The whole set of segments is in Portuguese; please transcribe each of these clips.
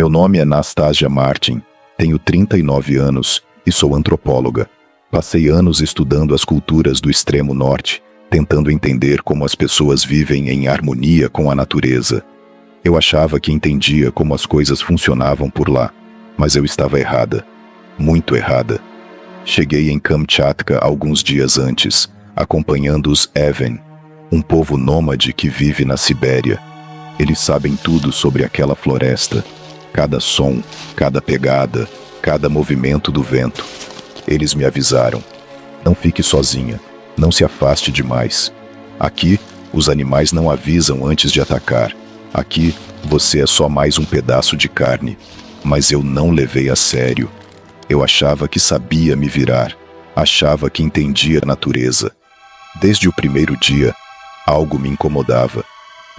Meu nome é Nastasia Martin, tenho 39 anos e sou antropóloga. Passei anos estudando as culturas do extremo norte, tentando entender como as pessoas vivem em harmonia com a natureza. Eu achava que entendia como as coisas funcionavam por lá, mas eu estava errada. Muito errada. Cheguei em Kamchatka alguns dias antes, acompanhando os Even, um povo nômade que vive na Sibéria. Eles sabem tudo sobre aquela floresta. Cada som, cada pegada, cada movimento do vento. Eles me avisaram: não fique sozinha, não se afaste demais. Aqui, os animais não avisam antes de atacar. Aqui, você é só mais um pedaço de carne. Mas eu não levei a sério. Eu achava que sabia me virar. Achava que entendia a natureza. Desde o primeiro dia, algo me incomodava.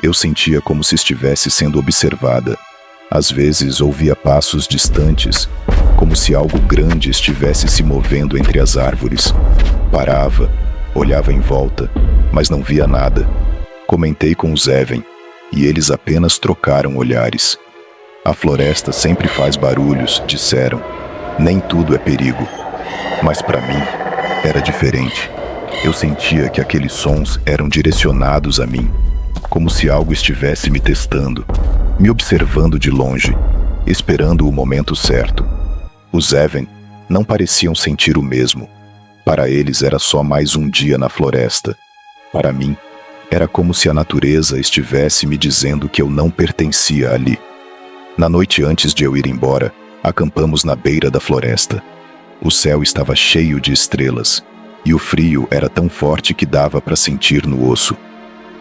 Eu sentia como se estivesse sendo observada. Às vezes ouvia passos distantes, como se algo grande estivesse se movendo entre as árvores. Parava, olhava em volta, mas não via nada. Comentei com os Even, e eles apenas trocaram olhares. A floresta sempre faz barulhos, disseram. Nem tudo é perigo. Mas para mim, era diferente. Eu sentia que aqueles sons eram direcionados a mim, como se algo estivesse me testando, me observando de longe, esperando o momento certo. Os Even não pareciam sentir o mesmo. Para eles era só mais um dia na floresta. Para mim, era como se a natureza estivesse me dizendo que eu não pertencia ali. Na noite antes de eu ir embora, acampamos na beira da floresta. O céu estava cheio de estrelas, e o frio era tão forte que dava para sentir no osso.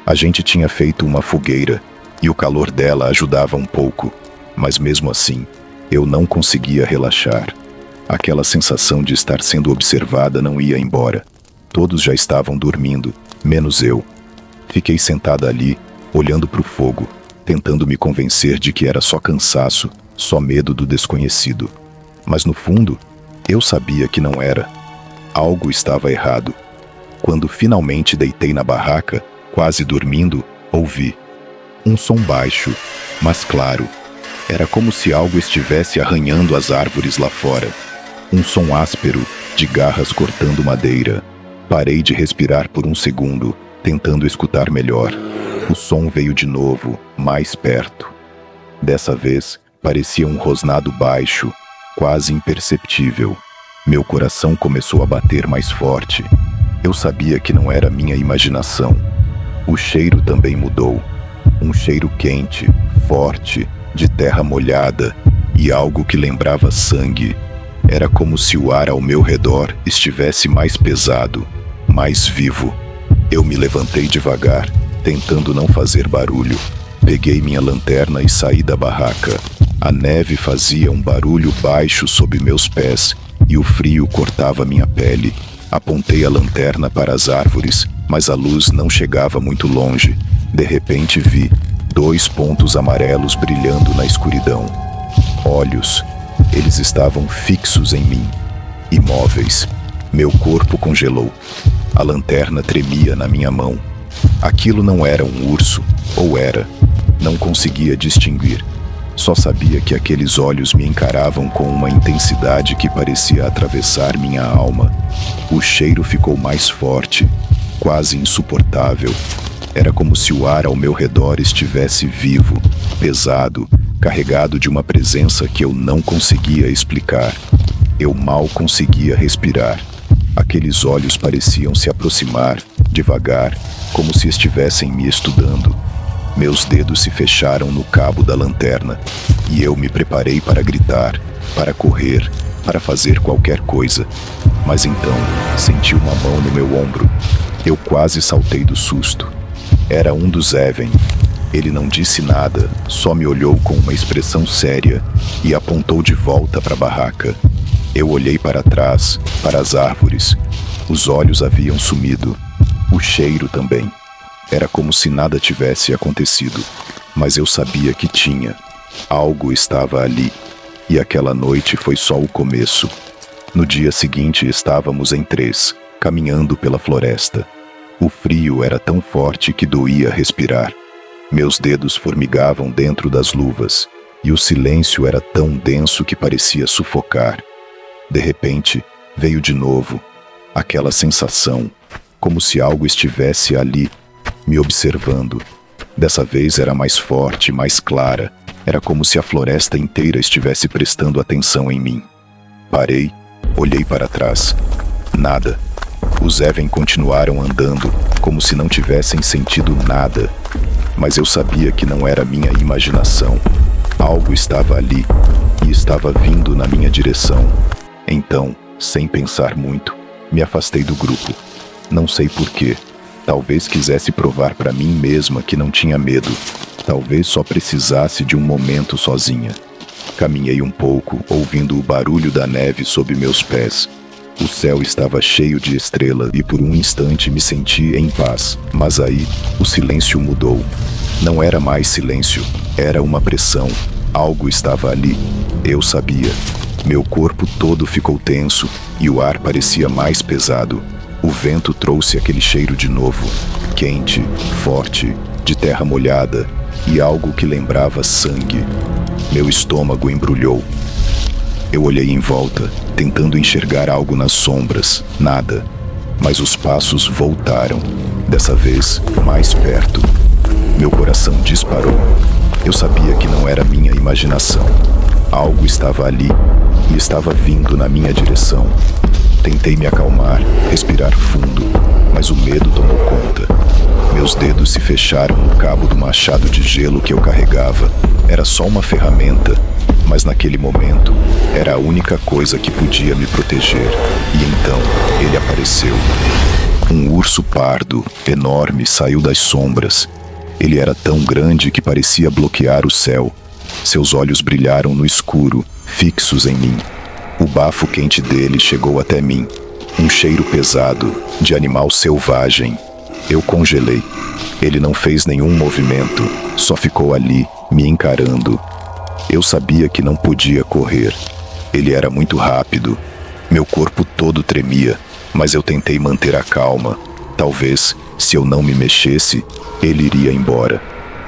A gente tinha feito uma fogueira, e o calor dela ajudava um pouco, mas mesmo assim, eu não conseguia relaxar. Aquela sensação de estar sendo observada não ia embora. Todos já estavam dormindo, menos eu. Fiquei sentada ali, olhando para o fogo, tentando me convencer de que era só cansaço, só medo do desconhecido. Mas no fundo, eu sabia que não era. Algo estava errado. Quando finalmente deitei na barraca, quase dormindo, ouvi um som baixo, mas claro. Era como se algo estivesse arranhando as árvores lá fora. Um som áspero, de garras cortando madeira. Parei de respirar por um segundo, tentando escutar melhor. O som veio de novo, mais perto. Dessa vez, parecia um rosnado baixo, quase imperceptível. Meu coração começou a bater mais forte. Eu sabia que não era minha imaginação. O cheiro também mudou. Um cheiro quente, forte, de terra molhada e algo que lembrava sangue. Era como se o ar ao meu redor estivesse mais pesado, mais vivo. Eu me levantei devagar, tentando não fazer barulho. Peguei minha lanterna e saí da barraca. A neve fazia um barulho baixo sob meus pés e o frio cortava minha pele. Apontei a lanterna para as árvores, mas a luz não chegava muito longe. De repente vi 2 pontos amarelos brilhando na escuridão. Olhos. Eles estavam fixos em mim, imóveis. Meu corpo congelou. A lanterna tremia na minha mão. Aquilo não era um urso, ou era? Não conseguia distinguir. Só sabia que aqueles olhos me encaravam com uma intensidade que parecia atravessar minha alma. O cheiro ficou mais forte, quase insuportável. Era como se o ar ao meu redor estivesse vivo, pesado, carregado de uma presença que eu não conseguia explicar. Eu mal conseguia respirar. Aqueles olhos pareciam se aproximar, devagar, como se estivessem me estudando. Meus dedos se fecharam no cabo da lanterna, e eu me preparei para gritar, para correr, para fazer qualquer coisa. Mas então, senti uma mão no meu ombro. Eu quase saltei do susto. Era um dos Even. Ele não disse nada, só me olhou com uma expressão séria e apontou de volta para a barraca. Eu olhei para trás, para as árvores. Os olhos haviam sumido. O cheiro também. Era como se nada tivesse acontecido, mas eu sabia que tinha. Algo estava ali, e aquela noite foi só o começo. No dia seguinte estávamos em 3, caminhando pela floresta. O frio era tão forte que doía respirar. Meus dedos formigavam dentro das luvas. e o silêncio era tão denso que parecia sufocar. De repente, veio de novo aquela sensação, como se algo estivesse ali, me observando. Dessa vez era mais forte, mais clara. Era como se a floresta inteira estivesse prestando atenção em mim. Parei, olhei para trás. Nada. Os Even continuaram andando, como se não tivessem sentido nada. Mas eu sabia que não era minha imaginação. Algo estava ali, e estava vindo na minha direção. Então, sem pensar muito, me afastei do grupo. Não sei porquê. Talvez quisesse provar para mim mesma que não tinha medo. Talvez só precisasse de um momento sozinha. Caminhei um pouco, ouvindo o barulho da neve sob meus pés. O céu estava cheio de estrelas e por um instante me senti em paz. Mas aí, o silêncio mudou. Não era mais silêncio, era uma pressão. Algo estava ali. Eu sabia. Meu corpo todo ficou tenso e o ar parecia mais pesado. O vento trouxe aquele cheiro de novo, quente, forte, de terra molhada e algo que lembrava sangue. Meu estômago embrulhou. Eu olhei em volta, tentando enxergar algo nas sombras. Nada. Mas os passos voltaram, dessa vez mais perto. Meu coração disparou. Eu sabia que não era minha imaginação. Algo estava ali e estava vindo na minha direção. Tentei me acalmar, respirar fundo, mas o medo tomou conta. Meus dedos se fecharam no cabo do machado de gelo que eu carregava. Era só uma ferramenta, mas naquele momento era a única coisa que podia me proteger. E então ele apareceu. Um urso pardo, enorme, saiu das sombras. Ele era tão grande que parecia bloquear o céu. Seus olhos brilharam no escuro, fixos em mim. O bafo quente dele chegou até mim. Um cheiro pesado, de animal selvagem. Eu congelei. Ele não fez nenhum movimento, só ficou ali, me encarando. Eu sabia que não podia correr. Ele era muito rápido. Meu corpo todo tremia, mas eu tentei manter a calma. Talvez, se eu não me mexesse, ele iria embora.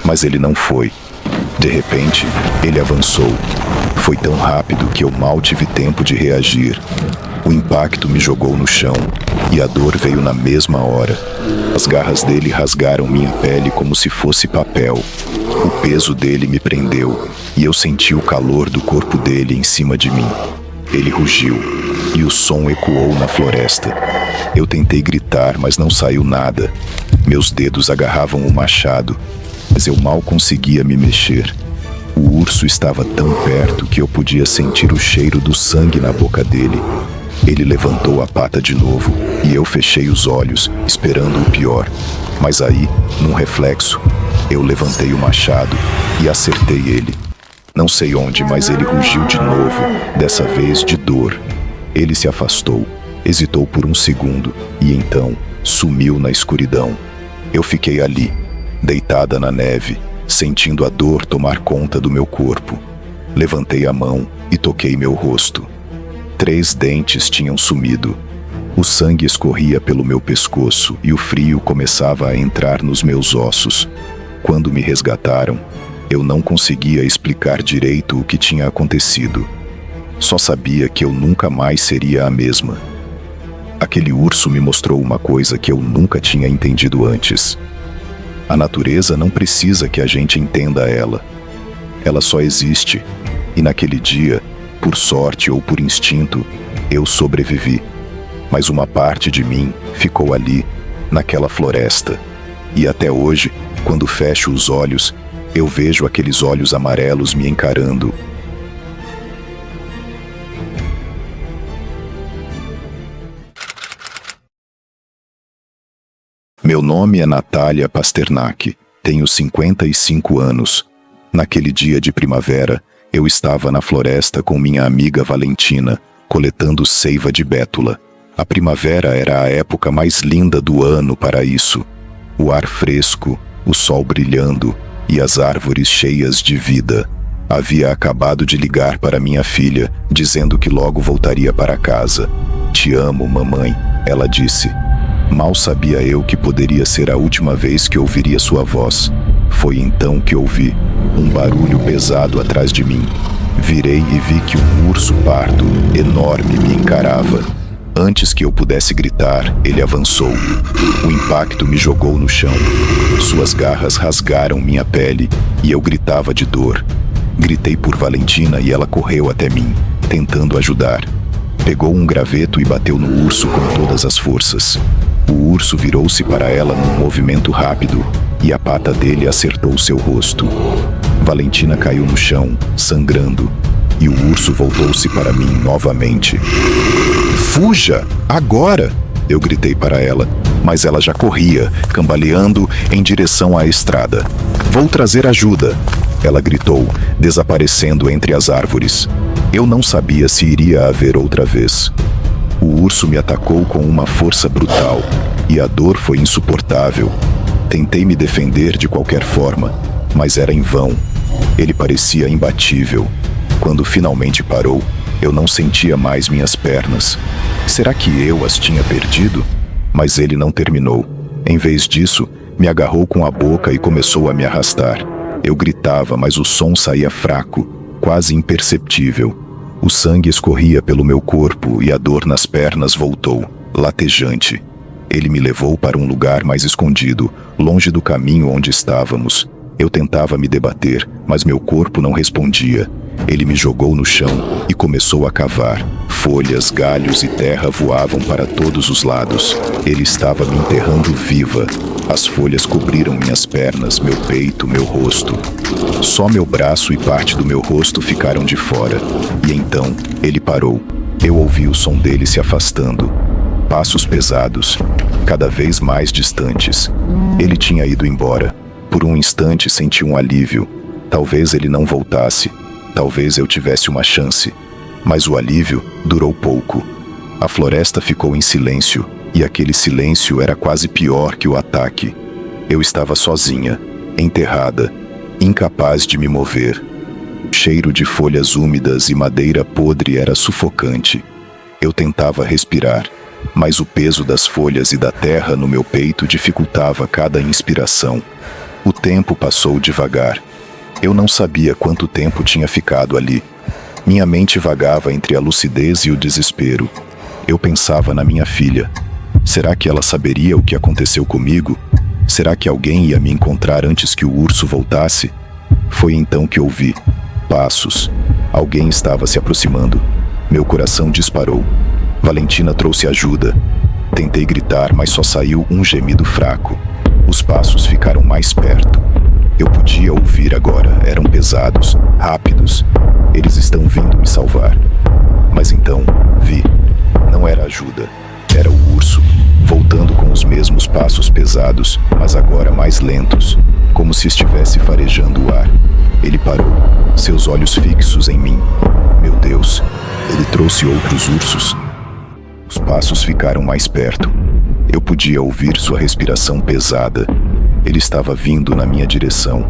Mas ele não foi. De repente, ele avançou. Foi tão rápido que eu mal tive tempo de reagir. O impacto me jogou no chão, e a dor veio na mesma hora. As garras dele rasgaram minha pele como se fosse papel. O peso dele me prendeu, e eu senti o calor do corpo dele em cima de mim. Ele rugiu, e o som ecoou na floresta. Eu tentei gritar, mas não saiu nada. Meus dedos agarravam o machado, mas eu mal conseguia me mexer. O urso estava tão perto que eu podia sentir o cheiro do sangue na boca dele. Ele levantou a pata de novo e eu fechei os olhos, esperando o pior. Mas aí, num reflexo, eu levantei o machado e acertei ele. Não sei onde, mas ele rugiu de novo, dessa vez de dor. Ele se afastou, hesitou por um segundo e então sumiu na escuridão. Eu fiquei ali, deitada na neve, sentindo a dor tomar conta do meu corpo. Levantei a mão e toquei meu rosto. 3 dentes tinham sumido. O sangue escorria pelo meu pescoço e o frio começava a entrar nos meus ossos. Quando me resgataram, eu não conseguia explicar direito o que tinha acontecido. Só sabia que eu nunca mais seria a mesma. Aquele urso me mostrou uma coisa que eu nunca tinha entendido antes. A natureza não precisa que a gente entenda ela. Ela só existe. E naquele dia, por sorte ou por instinto, eu sobrevivi. Mas uma parte de mim ficou ali, naquela floresta. E até hoje, quando fecho os olhos, eu vejo aqueles olhos amarelos me encarando. Meu nome é Natália Pasternak. Tenho 55 anos. Naquele dia de primavera, eu estava na floresta com minha amiga Valentina, coletando seiva de bétula. A primavera era a época mais linda do ano para isso. O ar fresco, o sol brilhando e as árvores cheias de vida. Havia acabado de ligar para minha filha, dizendo que logo voltaria para casa. "Te amo, mamãe", ela disse. Mal sabia eu que poderia ser a última vez que ouviria sua voz. Foi então que ouvi um barulho pesado atrás de mim. Virei e vi que um urso pardo, enorme, me encarava. Antes que eu pudesse gritar, ele avançou. O impacto me jogou no chão. Suas garras rasgaram minha pele e eu gritava de dor. Gritei por Valentina e ela correu até mim, tentando ajudar. Pegou um graveto e bateu no urso com todas as forças. O urso virou-se para ela num movimento rápido e a pata dele acertou seu rosto. Valentina caiu no chão, sangrando, e o urso voltou-se para mim novamente. "Fuja! Agora!" Eu gritei para ela, mas ela já corria, cambaleando em direção à estrada. "Vou trazer ajuda!" Ela gritou, desaparecendo entre as árvores. Eu não sabia se iria haver outra vez. O urso me atacou com uma força brutal, e a dor foi insuportável. Tentei me defender de qualquer forma, mas era em vão. Ele parecia imbatível. Quando finalmente parou, eu não sentia mais minhas pernas. Será que eu as tinha perdido? Mas ele não terminou. Em vez disso, me agarrou com a boca e começou a me arrastar. Eu gritava, mas o som saía fraco, quase imperceptível. O sangue escorria pelo meu corpo e a dor nas pernas voltou, latejante. Ele me levou para um lugar mais escondido, longe do caminho onde estávamos. Eu tentava me debater, mas meu corpo não respondia. Ele me jogou no chão e começou a cavar. Folhas, galhos e terra voavam para todos os lados. Ele estava me enterrando viva. As folhas cobriram minhas pernas, meu peito, meu rosto. Só meu braço e parte do meu rosto ficaram de fora. E então, ele parou. Eu ouvi o som dele se afastando. Passos pesados, cada vez mais distantes. Ele tinha ido embora. Por um instante senti um alívio. Talvez ele não voltasse. Talvez eu tivesse uma chance. Mas o alívio durou pouco. A floresta ficou em silêncio, e aquele silêncio era quase pior que o ataque. Eu estava sozinha, enterrada, incapaz de me mover. O cheiro de folhas úmidas e madeira podre era sufocante. Eu tentava respirar, mas o peso das folhas e da terra no meu peito dificultava cada inspiração. O tempo passou devagar. Eu não sabia quanto tempo tinha ficado ali. Minha mente vagava entre a lucidez e o desespero. Eu pensava na minha filha. Será que ela saberia o que aconteceu comigo? Será que alguém ia me encontrar antes que o urso voltasse? Foi então que ouvi passos. Alguém estava se aproximando. Meu coração disparou. Valentina trouxe ajuda. Tentei gritar, mas só saiu um gemido fraco. Os passos ficaram mais perto. Eu podia ouvir agora. Eram pesados, rápidos. Eles estão vindo me salvar. Mas então, vi. Não era ajuda. Era o urso, voltando com os mesmos passos pesados, mas agora mais lentos, como se estivesse farejando o ar. Ele parou, seus olhos fixos em mim. Meu Deus, ele trouxe outros ursos. Os passos ficaram mais perto. Eu podia ouvir sua respiração pesada. Ele estava vindo na minha direção,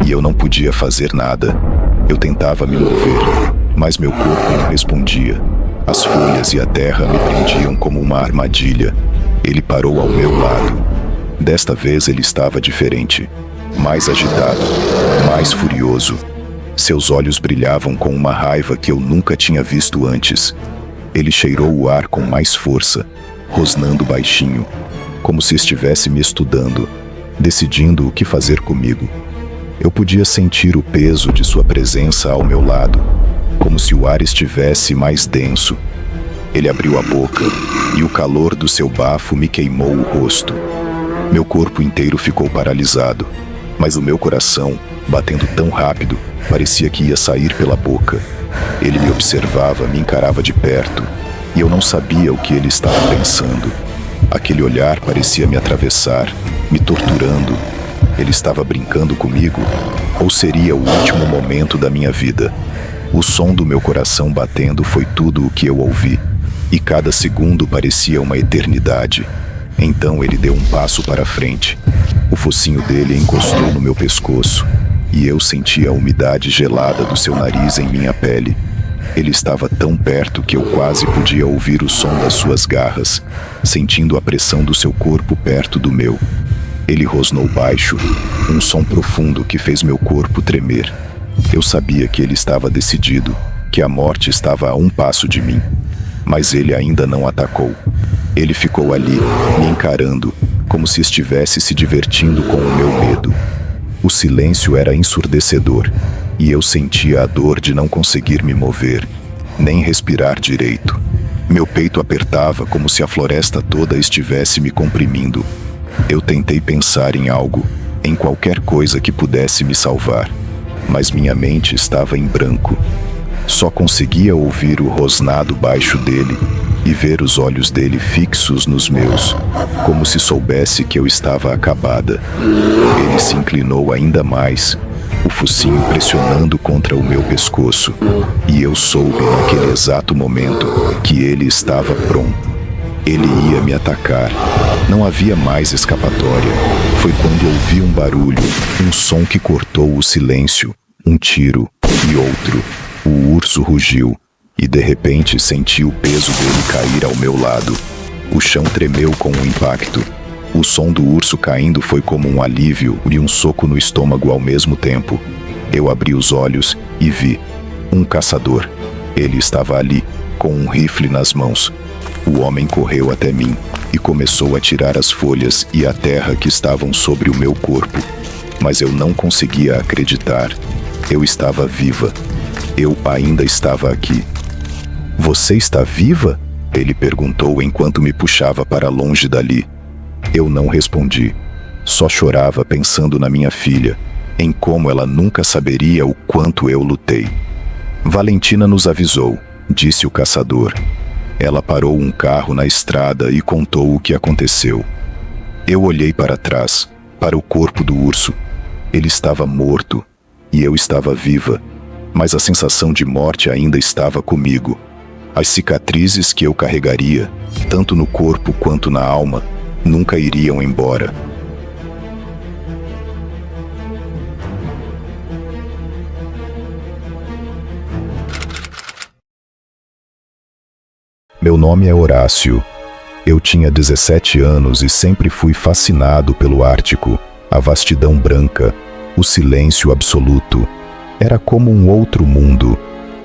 e eu não podia fazer nada. Eu tentava me mover, mas meu corpo não respondia. As folhas e a terra me prendiam como uma armadilha. Ele parou ao meu lado. Desta vez ele estava diferente. Mais agitado, mais furioso. Seus olhos brilhavam com uma raiva que eu nunca tinha visto antes. Ele cheirou o ar com mais força, rosnando baixinho, como se estivesse me estudando, decidindo o que fazer comigo. Eu podia sentir o peso de sua presença ao meu lado, como se o ar estivesse mais denso. Ele abriu a boca e o calor do seu bafo me queimou o rosto. Meu corpo inteiro ficou paralisado, mas o meu coração, batendo tão rápido, parecia que ia sair pela boca. Ele me observava, me encarava de perto, e eu não sabia o que ele estava pensando. Aquele olhar parecia me atravessar, me torturando. Ele estava brincando comigo? Ou seria o último momento da minha vida? O som do meu coração batendo foi tudo o que eu ouvi, e cada segundo parecia uma eternidade. Então ele deu um passo para frente. O focinho dele encostou no meu pescoço, e eu senti a umidade gelada do seu nariz em minha pele. Ele estava tão perto que eu quase podia ouvir o som das suas garras, sentindo a pressão do seu corpo perto do meu. Ele rosnou baixo, um som profundo que fez meu corpo tremer. Eu sabia que ele estava decidido, que a morte estava a um passo de mim. Mas ele ainda não atacou. Ele ficou ali, me encarando, como se estivesse se divertindo com o meu medo. O silêncio era ensurdecedor, e eu sentia a dor de não conseguir me mover, nem respirar direito. Meu peito apertava como se a floresta toda estivesse me comprimindo. Eu tentei pensar em algo, em qualquer coisa que pudesse me salvar, mas minha mente estava em branco. Só conseguia ouvir o rosnado baixo dele e ver os olhos dele fixos nos meus, como se soubesse que eu estava acabada. Ele se inclinou ainda mais, o focinho pressionando contra o meu pescoço, e eu soube naquele exato momento que ele estava pronto. Ele ia me atacar. Não havia mais escapatória. Foi quando ouvi um barulho, um som que cortou o silêncio, um tiro e outro. O urso rugiu, e de repente senti o peso dele cair ao meu lado. O chão tremeu com o impacto. O som do urso caindo foi como um alívio e um soco no estômago ao mesmo tempo. Eu abri os olhos e vi um caçador. Ele estava ali, com um rifle nas mãos. O homem correu até mim e começou a tirar as folhas e a terra que estavam sobre o meu corpo. Mas eu não conseguia acreditar. Eu estava viva. Eu ainda estava aqui. "Você está viva?" ele perguntou enquanto me puxava para longe dali. Eu não respondi. Só chorava pensando na minha filha, em como ela nunca saberia o quanto eu lutei. "Valentina nos avisou", disse o caçador. Ela parou um carro na estrada e contou o que aconteceu. Eu olhei para trás, para o corpo do urso. Ele estava morto, e eu estava viva, mas a sensação de morte ainda estava comigo. As cicatrizes que eu carregaria, tanto no corpo quanto na alma, nunca iriam embora. Meu nome é Horácio. Eu tinha 17 anos e sempre fui fascinado pelo Ártico, a vastidão branca, o silêncio absoluto. Era como um outro mundo.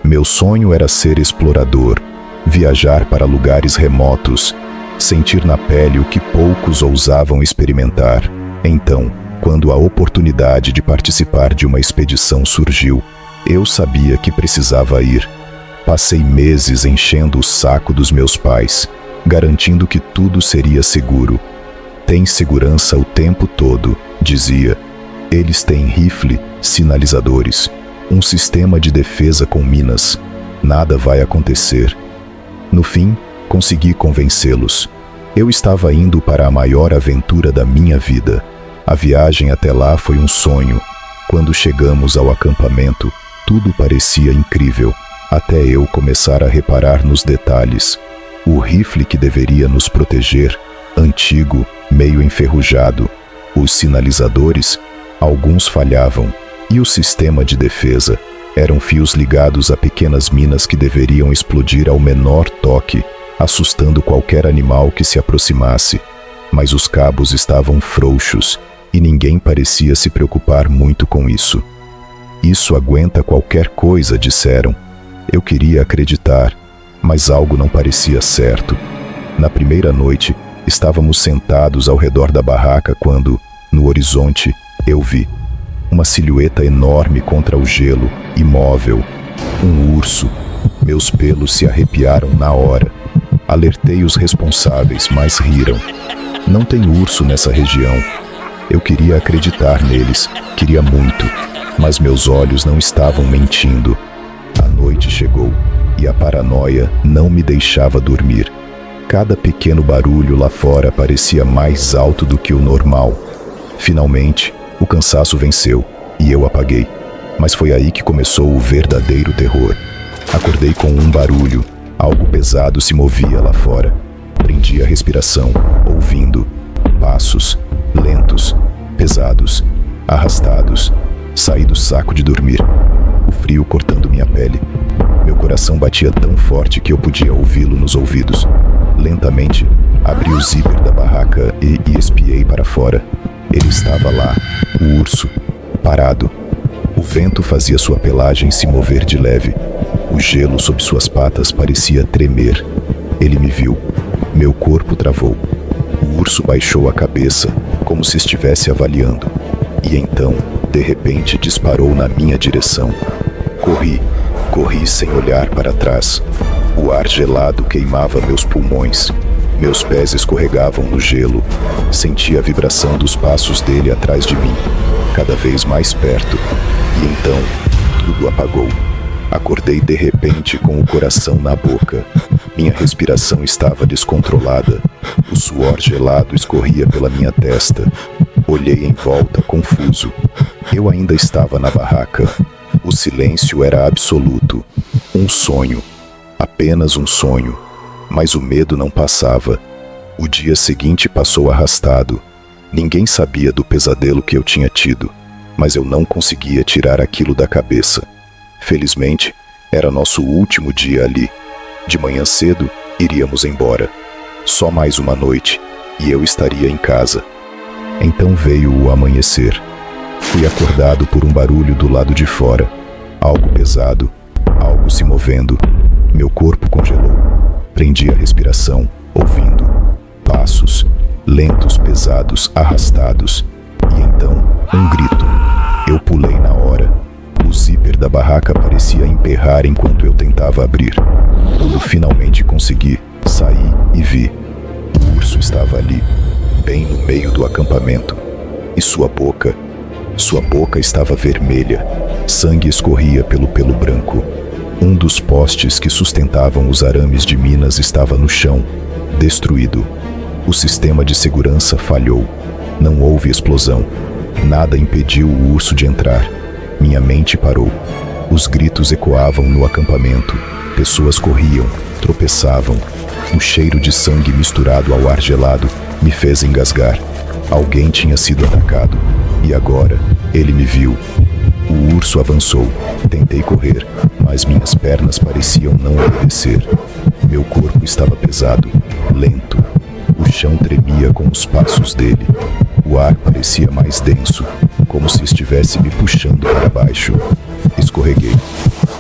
Meu sonho era ser explorador, viajar para lugares remotos, sentir na pele o que poucos ousavam experimentar. Então, quando a oportunidade de participar de uma expedição surgiu, eu sabia que precisava ir. Passei meses enchendo o saco dos meus pais, garantindo que tudo seria seguro. "Tem segurança o tempo todo", dizia. "Eles têm rifle, sinalizadores, um sistema de defesa com minas. Nada vai acontecer." No fim, consegui convencê-los. Eu estava indo para a maior aventura da minha vida. A viagem até lá foi um sonho. Quando chegamos ao acampamento, tudo parecia incrível, até eu começar a reparar nos detalhes. O rifle que deveria nos proteger, antigo, meio enferrujado. Os sinalizadores, alguns falhavam. E o sistema de defesa, eram fios ligados a pequenas minas que deveriam explodir ao menor toque, assustando qualquer animal que se aproximasse. Mas os cabos estavam frouxos, e ninguém parecia se preocupar muito com isso. "Isso aguenta qualquer coisa", disseram. Eu queria acreditar, mas algo não parecia certo. Na primeira noite, estávamos sentados ao redor da barraca quando, no horizonte, eu vi uma silhueta enorme contra o gelo, imóvel. Um urso. Meus pelos se arrepiaram na hora. Alertei os responsáveis, mas riram. "Não tem urso nessa região." Eu queria acreditar neles, queria muito, mas meus olhos não estavam mentindo. A noite chegou, e a paranoia não me deixava dormir. Cada pequeno barulho lá fora parecia mais alto do que o normal. Finalmente, o cansaço venceu, e eu apaguei. Mas foi aí que começou o verdadeiro terror. Acordei com um barulho. Algo pesado se movia lá fora. Prendi a respiração, ouvindo. Passos, lentos, pesados, arrastados. Saí do saco de dormir. O frio cortando minha pele. Meu coração batia tão forte que eu podia ouvi-lo nos ouvidos. Lentamente, abri o zíper da barraca e espiei para fora. Ele estava lá, o urso, parado. O vento fazia sua pelagem se mover de leve. O gelo sob suas patas parecia tremer. Ele me viu. Meu corpo travou. O urso baixou a cabeça, como se estivesse avaliando. E então, de repente, disparou na minha direção. Corri sem olhar para trás. O ar gelado queimava meus pulmões. Meus pés escorregavam no gelo. Senti a vibração dos passos dele atrás de mim, cada vez mais perto. E então, tudo apagou. Acordei de repente com o coração na boca. Minha respiração estava descontrolada. O suor gelado escorria pela minha testa. Olhei em volta, confuso. Eu ainda estava na barraca. O silêncio era absoluto. Um sonho. Apenas um sonho. Mas o medo não passava. O dia seguinte passou arrastado. Ninguém sabia do pesadelo que eu tinha tido, mas eu não conseguia tirar aquilo da cabeça. Felizmente, era nosso último dia ali. De manhã cedo, iríamos embora. Só mais uma noite, e eu estaria em casa. Então veio o amanhecer. Fui acordado por um barulho do lado de fora. Algo pesado, algo se movendo. Meu corpo congelou. Prendi a respiração, ouvindo. Passos, lentos, pesados, arrastados. E então, um grito. Eu pulei na hora. O zíper da barraca parecia emperrar enquanto eu tentava abrir. Quando finalmente consegui, saí e vi. O urso estava ali, bem no meio do acampamento. E sua boca estava vermelha. Sangue escorria pelo pelo branco. Um dos postes que sustentavam os arames de minas estava no chão, destruído. O sistema de segurança falhou. Não houve explosão. Nada impediu o urso de entrar. Minha mente parou. Os gritos ecoavam no acampamento. Pessoas corriam, tropeçavam. O cheiro de sangue misturado ao ar gelado me fez engasgar. Alguém tinha sido atacado. E agora, ele me viu. O urso avançou. Tentei correr, mas minhas pernas pareciam não obedecer. Meu corpo estava pesado, lento. O chão tremia com os passos dele. O ar parecia mais denso, como se estivesse me puxando para baixo. Escorreguei.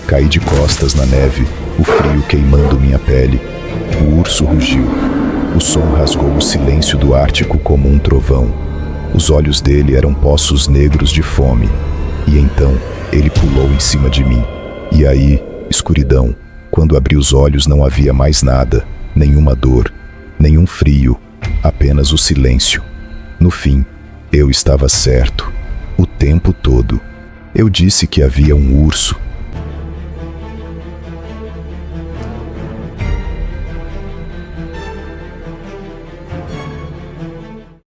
Caí de costas na neve, o frio queimando minha pele. O urso rugiu. O som rasgou o silêncio do Ártico como um trovão. Os olhos dele eram poços negros de fome. E então, ele pulou em cima de mim. E aí, escuridão. Quando abri os olhos não havia mais nada. Nenhuma dor, nenhum frio. Apenas o silêncio. No fim, eu estava certo. O tempo todo. Eu disse que havia um urso.